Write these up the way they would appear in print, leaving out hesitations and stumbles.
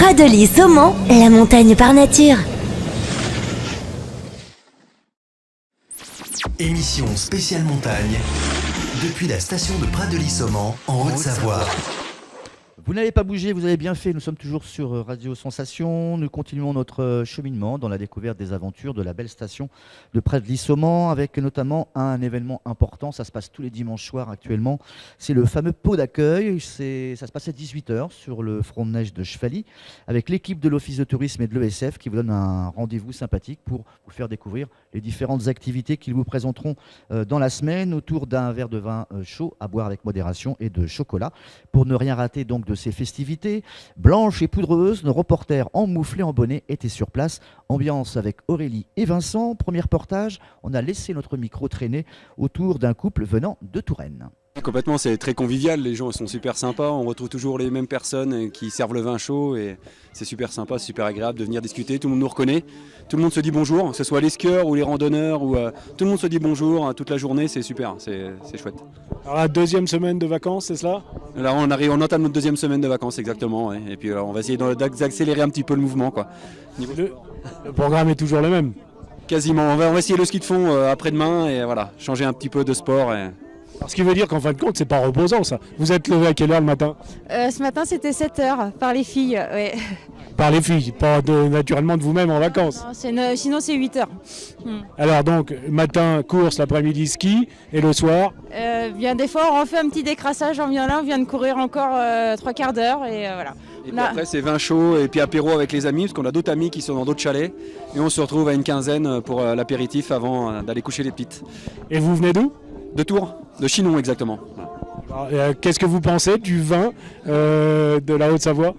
Pradelis-Saumon, la montagne par nature. Émission spéciale montagne, depuis la station de Pradelis-Saumon, en Haute-Savoie. Vous n'avez pas bougé, vous avez bien fait. Nous sommes toujours sur Radio Sensation. Nous continuons notre cheminement dans la découverte des aventures de la belle station de Pradelis-Saumon, avec notamment un événement important. Ça se passe tous les dimanches soirs actuellement. C'est le fameux pot d'accueil. Ça se passe à 18h sur le front de neige de Chevaly, avec l'équipe de l'Office de tourisme et de l'ESF qui vous donne un rendez-vous sympathique pour vous faire découvrir les différentes activités qu'ils vous présenteront dans la semaine, autour d'un verre de vin chaud à boire avec modération et de chocolat. Pour ne rien rater donc de ces festivités blanches et poudreuses, nos reporters emmouflés en bonnet étaient sur place. Ambiance avec Aurélie et Vincent. Premier reportage, on a laissé notre micro traîner autour d'un couple venant de Touraine. Complètement, c'est très convivial, les gens sont super sympas, on retrouve toujours les mêmes personnes qui servent le vin chaud et c'est super sympa, c'est super agréable de venir discuter, tout le monde nous reconnaît, tout le monde se dit bonjour, que ce soit les skieurs ou les randonneurs, tout le monde se dit bonjour toute la journée, c'est super, c'est chouette. Alors la deuxième semaine de vacances, c'est cela ? Là on entame notre deuxième semaine de vacances exactement, ouais. Et puis on va essayer d'accélérer un petit peu le mouvement, quoi. Le programme est toujours le même ? Quasiment, on va essayer le ski de fond après-demain et voilà, changer un petit peu de sport. Alors, ce qui veut dire qu'en fin de compte, c'est pas reposant ça. Vous êtes levé à quelle heure le matin ? Ce matin, c'était 7h par les filles. Ouais. Par les filles, pas naturellement de vous-même en vacances. Non, sinon, c'est 8h. Alors donc, matin, course, l'après-midi, ski, et le soir ? Bien des fois, on fait un petit décrassage, on vient là, on vient de courir encore 3 quarts d'heure et voilà. Et puis après c'est vin chaud et puis apéro avec les amis, parce qu'on a d'autres amis qui sont dans d'autres chalets. Et on se retrouve à une quinzaine pour l'apéritif avant d'aller coucher les petites. Et vous venez d'où ? De Tours, de Chinon exactement. Alors, qu'est-ce que vous pensez du vin de la Haute-Savoie ?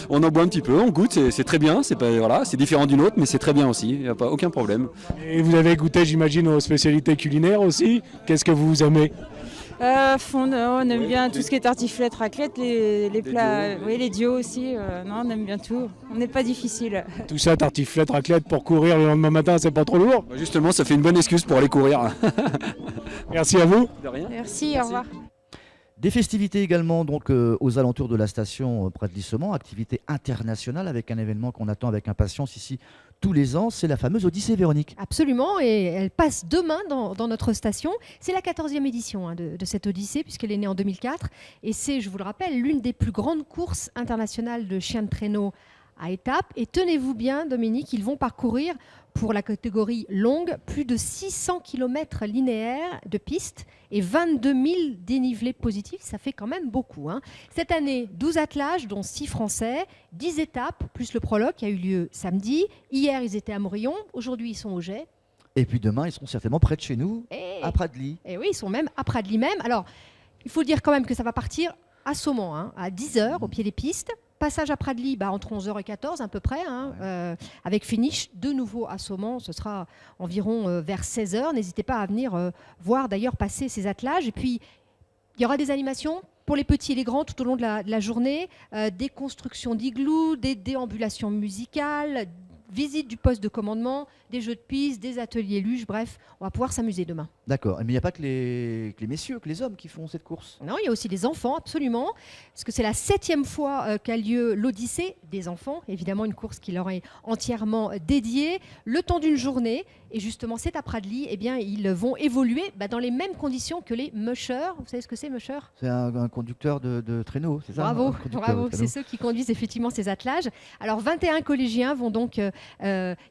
On en boit un petit peu, on goûte, c'est très bien, c'est différent d'une autre, mais c'est très bien aussi, il n'y a pas aucun problème. Et vous avez goûté, j'imagine, aux spécialités culinaires aussi. Qu'est-ce que vous aimez ? On aime bien tout ce qui est tartiflette, raclette, les plats, oui, les dios aussi. Non, on aime bien tout. On n'est pas difficile. Tout ça, tartiflette, raclette, pour courir le lendemain matin, c'est pas trop lourd ? Justement, ça fait une bonne excuse pour aller courir. Merci à vous. De rien. Merci, au revoir. Des festivités également donc aux alentours de la station Pradelis-Saumon, activité internationale avec un événement qu'on attend avec impatience ici tous les ans, c'est la fameuse Odyssée Véronique. Absolument, et elle passe demain dans notre station. C'est la 14e édition de cette Odyssée, puisqu'elle est née en 2004. Et c'est, je vous le rappelle, l'une des plus grandes courses internationales de chiens de traîneau à étapes. Et tenez-vous bien, Dominique, ils vont parcourir, pour la catégorie longue, plus de 600 km linéaires de pistes et 22 000 dénivelés positifs. Ça fait quand même beaucoup. Cette année, 12 attelages, dont 6 français, 10 étapes, plus le prologue qui a eu lieu samedi. Hier, ils étaient à Morillon. Aujourd'hui, ils sont au Jet. Et puis demain, ils seront certainement près de chez nous, à Pradelis. Et oui, ils sont même à Pradelis même. Alors, il faut dire quand même que ça va partir à Saumon, à 10h, au pied des pistes. Passage à Pradelis entre 11h et 14h à peu près, avec finish de nouveau à Saumon. Ce sera environ vers 16h. N'hésitez pas à venir voir d'ailleurs passer ces attelages. Et puis, il y aura des animations pour les petits et les grands tout au long de la journée, des constructions d'igloo, des déambulations musicales, visite du poste de commandement, des jeux de piste, des ateliers luge, bref, on va pouvoir s'amuser demain. D'accord, mais il n'y a pas que les messieurs, que les hommes qui font cette course. Non, il y a aussi les enfants, absolument, parce que c'est la 7e fois qu'a lieu l'Odyssée des enfants, évidemment une course qui leur est entièrement dédiée, le temps d'une journée, et justement c'est à Pradelis, eh bien, ils vont évoluer dans les mêmes conditions que les mushers. Vous savez ce que c'est, musher ? C'est un conducteur de traîneau, c'est ça ? Bravo, c'est ceux qui conduisent effectivement ces attelages. Alors 21 collégiens vont donc,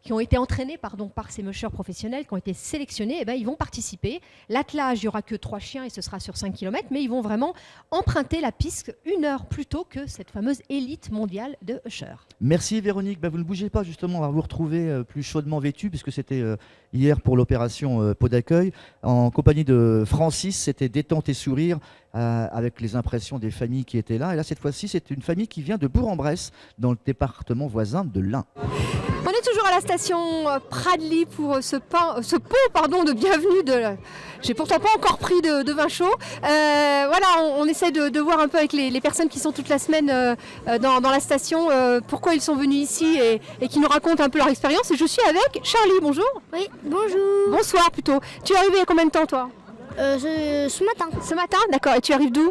qui ont été entraînés par ces mushers professionnels, qui ont été sélectionnés, ils vont participer. L'attelage, il n'y aura que 3 chiens et ce sera sur 5 km, mais ils vont vraiment emprunter la piste 1 heure plus tôt que cette fameuse élite mondiale de Usher. Merci Véronique, vous ne bougez pas justement, on va vous retrouver plus chaudement vêtu puisque c'était hier pour l'opération pot d'accueil en compagnie de Francis, c'était détente et sourire avec les impressions des familles qui étaient là. Et là cette fois-ci c'est une famille qui vient de Bourg-en-Bresse dans le département voisin de l'Ain. On est toujours à la station Pradelis pour ce pot de bienvenue. J'ai pourtant pas encore pris de vin chaud. Voilà, on essaie de voir un peu avec les personnes qui sont toute la semaine dans la station pourquoi ils sont venus ici et qui nous racontent un peu leur expérience. Et je suis avec Charlie, bonjour. Oui, bonjour. Bonsoir plutôt. Tu es arrivé il y a combien de temps toi ? Ce matin. Ce matin, d'accord. Et tu arrives d'où ?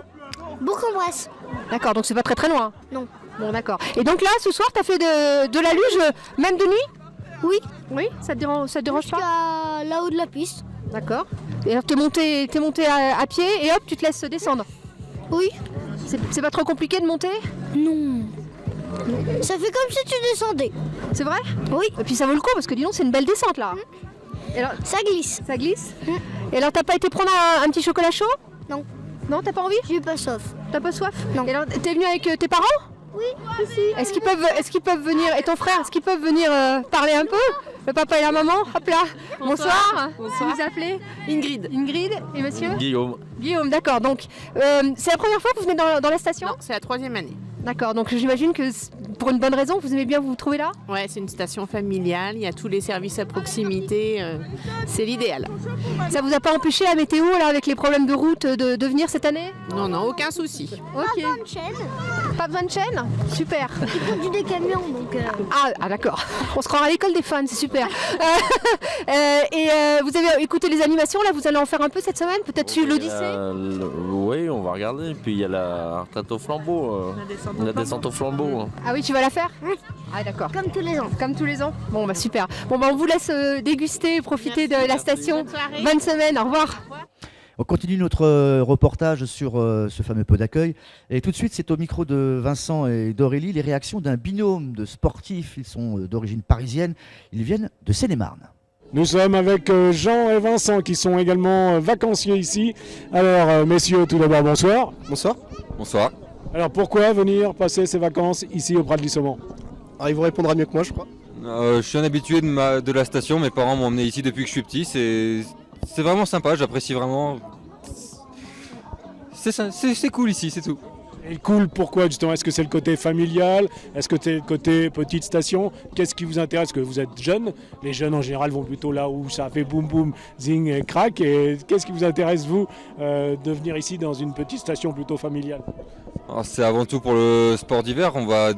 Bourg-en-Bresse. D'accord, donc c'est pas très très loin. Non. Bon, d'accord. Et donc là, ce soir, tu as fait de la luge, même de nuit? Oui. Oui, ça te dérange pas? Jusqu'à là-haut de la piste. D'accord. Et alors, t'es monté à pied et hop, tu te laisses descendre? Oui. C'est pas trop compliqué de monter? Non. Ça fait comme si tu descendais. C'est vrai? Oui. Et puis ça vaut le coup parce que dis donc, c'est une belle descente là. Et alors, Ça glisse. ça glisse? Et alors, t'as pas été prendre un petit chocolat chaud? Non. Non, t'as pas envie? J'ai pas soif. T'as pas soif? Non. Et alors, t'es venu avec tes parents? Oui. Est-ce qu'ils peuvent venir, et ton frère, est-ce qu'ils peuvent venir parler un peu? Le papa et la maman? Hop là. Bonsoir. Vous vous appelez? Ingrid. Ingrid. Et monsieur? Guillaume. Guillaume, d'accord. Donc, c'est la première fois que vous venez dans la station? Non, c'est la 3e année. D'accord, donc j'imagine que pour une bonne raison, vous aimez bien vous trouver là? Ouais, c'est une station familiale, il y a tous les services à proximité, c'est l'idéal. Ça vous a pas empêché la météo là avec les problèmes de route de venir cette année? Non, non, aucun souci. Ok. Pas de chaîne. Pas besoin de chaîne? Super. Ils conduisent des camions donc. Ah d'accord. On se croira à l'école des fans, c'est super. Vous avez écouté les animations là, vous allez en faire un peu cette semaine? Peut-être sur l'Odyssée? Oui, on va regarder. Puis il y a la retraite au flambeau. La descente au flambeau. Ah oui, tu vas la faire? Oui. Ah d'accord. Comme tous les ans. Comme tous les ans? Bon bah super. Bon bah on vous laisse déguster et profiter de la station. Bonne soirée. Bonne semaine, au revoir. On continue notre reportage sur ce fameux pot d'accueil. Et tout de suite, c'est au micro de Vincent et d'Aurélie, les réactions d'un binôme de sportifs. Ils sont d'origine parisienne. Ils viennent de Seine-et-Marne. Nous sommes avec Jean et Vincent qui sont également vacanciers ici. Alors messieurs, tout d'abord bonsoir. Bonsoir. Bonsoir. Alors pourquoi venir passer ces vacances ici au Prat de Lissomont? Alors, il vous répondra mieux que moi, je crois. Je suis un habitué de la station. Mes parents m'ont emmené ici depuis que je suis petit. C'est vraiment sympa, j'apprécie vraiment. C'est cool ici, c'est tout. Et cool, pourquoi justement? Est-ce que c'est le côté familial? Est-ce que c'est le côté petite station? Qu'est-ce qui vous intéresse? Parce que vous êtes jeune. Les jeunes en général vont plutôt là où ça fait boum boum, zing et crack. Et qu'est-ce qui vous intéresse vous de venir ici dans une petite station plutôt familiale? C'est avant tout pour le sport d'hiver. On va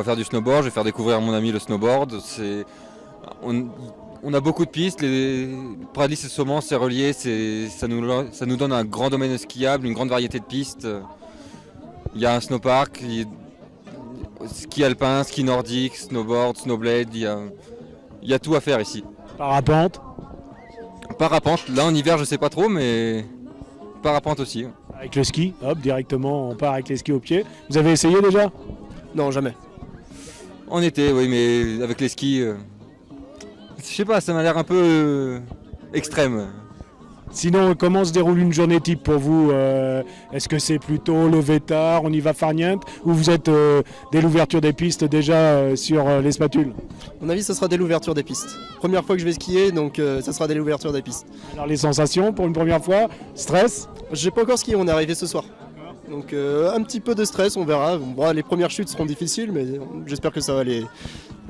faire du snowboard. Je vais faire découvrir à mon ami le snowboard. On a beaucoup de pistes. Prat de Lissomont, c'est relié. Ça nous donne un grand domaine skiable, une grande variété de pistes. Il y a un snowpark, ski alpin, ski nordique, snowboard, snowblade, il y a tout à faire ici. Parapente? Parapente, là en hiver je sais pas trop, mais parapente aussi. Avec le ski, hop, directement on part avec les skis au pied. Vous avez essayé déjà? Non, jamais. En été, oui, mais avec les skis, je sais pas, ça m'a l'air un peu extrême. Sinon, comment se déroule une journée type pour vous? Est-ce que c'est plutôt lever tard, on y va farniente, ou vous êtes dès l'ouverture des pistes déjà sur les spatules? À mon avis, ce sera dès l'ouverture des pistes. Première fois que je vais skier, donc ça sera dès l'ouverture des pistes. Alors les sensations pour une première fois? Stress? J'ai pas encore skié, on est arrivé ce soir. Donc un petit peu de stress, on verra. Bon, les premières chutes seront difficiles, mais j'espère que ça va aller,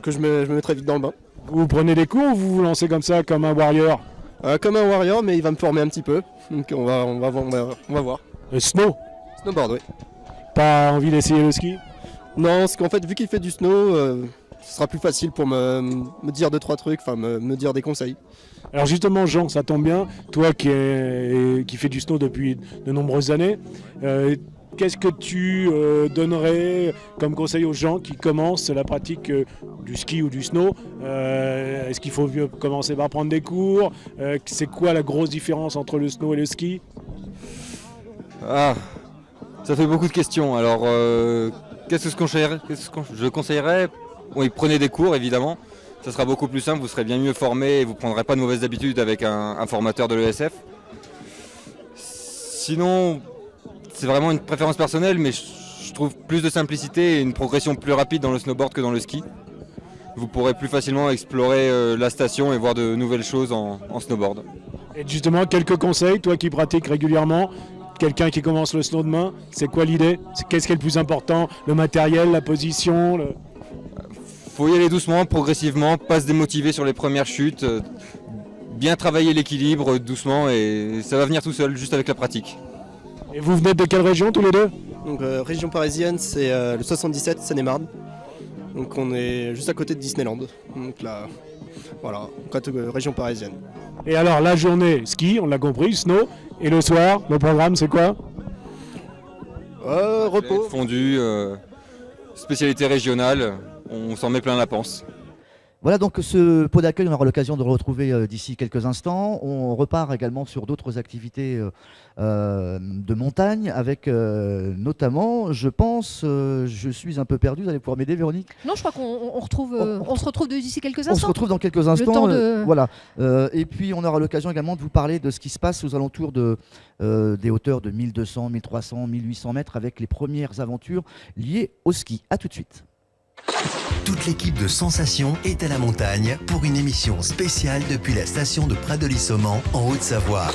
que je me mettrai vite dans le bain. Vous prenez des cours ou vous vous lancez comme ça, comme un warrior? Comme un warrior, mais il va me former un petit peu. Donc on va voir. Snowboard, oui. Pas envie d'essayer le ski? Non, parce qu'en fait, vu qu'il fait du snow, ce sera plus facile pour me dire 2-3 trucs, enfin me dire des conseils. Alors justement, Jean, ça tombe bien, toi qui fais du snow depuis de nombreuses années, qu'est-ce que tu donnerais comme conseil aux gens qui commencent la pratique du ski ou du snow? Est-ce qu'il faut mieux commencer par prendre des cours? C'est quoi la grosse différence entre le snow et le ski? Ah, ça fait beaucoup de questions. Alors, qu'est-ce que je conseillerais? Oui, prenez des cours évidemment. Ça sera beaucoup plus simple, vous serez bien mieux formé et vous ne prendrez pas de mauvaises habitudes avec un formateur de l'ESF. Sinon, c'est vraiment une préférence personnelle, mais je trouve plus de simplicité et une progression plus rapide dans le snowboard que dans le ski. Vous pourrez plus facilement explorer la station et voir de nouvelles choses en snowboard. Et justement, quelques conseils, toi qui pratiques régulièrement, quelqu'un qui commence le snow demain, c'est quoi l'idée? Qu'est-ce qui est le plus important? Le matériel, la position Faut y aller doucement, progressivement, pas se démotiver sur les premières chutes, bien travailler l'équilibre doucement et ça va venir tout seul, juste avec la pratique. Et vous venez de quelle région tous les deux? Donc région parisienne, c'est le 77, Seine-et-Marne. Donc on est juste à côté de Disneyland. Donc là, voilà, région parisienne. Et alors la journée, ski, on l'a compris, snow, et le soir, le programme c'est quoi? Repos. Fondu, spécialité régionale, on s'en met plein la panse. Voilà donc ce pot d'accueil, on aura l'occasion de le retrouver d'ici quelques instants. On repart également sur d'autres activités de montagne avec notamment, je pense, je suis un peu perdu, vous allez pouvoir m'aider Véronique? Non, je crois qu'on se retrouve d'ici quelques instants. On se retrouve dans quelques instants. Le temps de... voilà. Et puis on aura l'occasion également de vous parler de ce qui se passe aux alentours des hauteurs de 1200, 1300, 1800 mètres avec les premières aventures liées au ski. A tout de suite. Toute l'équipe de Sensation est à la montagne pour une émission spéciale depuis la station de Pradely-Saumon en Haute-Savoie.